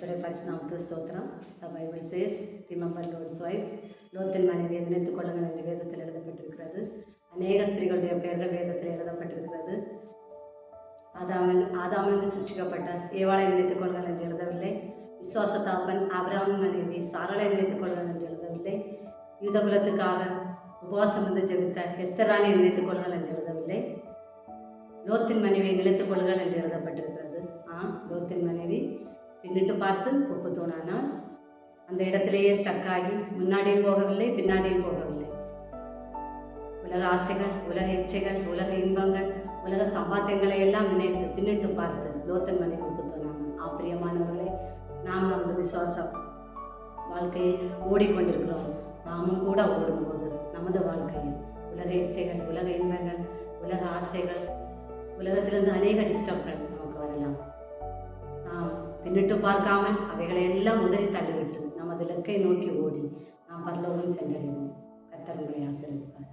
கர்த்தருடைய பரிசு நாமத்துக்கு ஸ்தோத்திரம். The Bible says, remember Lord's wife. லோத்தின் மனைவியை நினைத்துக் கொள்ளுங்கள் என்று வேதத்தில் எழுதப்பட்டிருக்கிறது. அநேக ஸ்திரீகளுடைய பெயர்கள் வேதத்தில் எழுதப்பட்டிருக்கிறது. ஆதாமிலிருந்து சிருஷ்டிக்கப்பட்ட ஏவாளை நினைத்துக் கொள்ளுங்கள் என்று எழுதவில்லை. விசுவாசத்தாப்பன் ஆபிரகாமின் மனைவி சாராளை நினைத்துக் கொள்ளுங்கள் என்று எழுதவில்லை. யூதகுலத்துக்காக உபவாசம் வந்து ஜெபித்த எஸ்தராணியை நினைத்துக் கொள்ளுங்கள் என்று எழுதவில்லை. லோத்தின் மனைவியை நினைத்துக் கொள்ளுங்கள் என்று எழுதப்பட்டிருக்கிறது. லோத்தின் மனைவி பின்னிட்டு பார்த்து உப்பு தூணானால் அந்த இடத்திலேயே ஸ்டக்காகி முன்னாடியும் போகவில்லை, பின்னாடியும் போகவில்லை. உலக ஆசைகள், உலக இச்சைகள், உலக இன்பங்கள், உலக சம்பாத்தியங்களை எல்லாம் நினைத்து பின்னிட்டு பார்த்து லோத்தின் மனைவி உப்பு தூணாமல். பிரியமானவர்களே, நாம் நமது விசுவாசம் வாழ்க்கையில் ஓடிக்கொண்டிருக்கிறோம். நாமும் கூட ஓடும்போது நமது வாழ்க்கையில் உலக இச்சைகள், உலக இன்பங்கள், உலக ஆசைகள், உலகத்திலிருந்து அநேக டிஸ்டர்ப்கள் நமக்கு வரலாம். நாம் பின்னிட்டு பார்க்காமல் அவைகளை எல்லாம் உதறி தள்ளிவிட்டு நமது இலக்கை நோக்கி ஓடி நாம் பரலோகம் சென்றடைவோம். கர்த்தர் உங்களை ஆசீர்வதிப்பார்.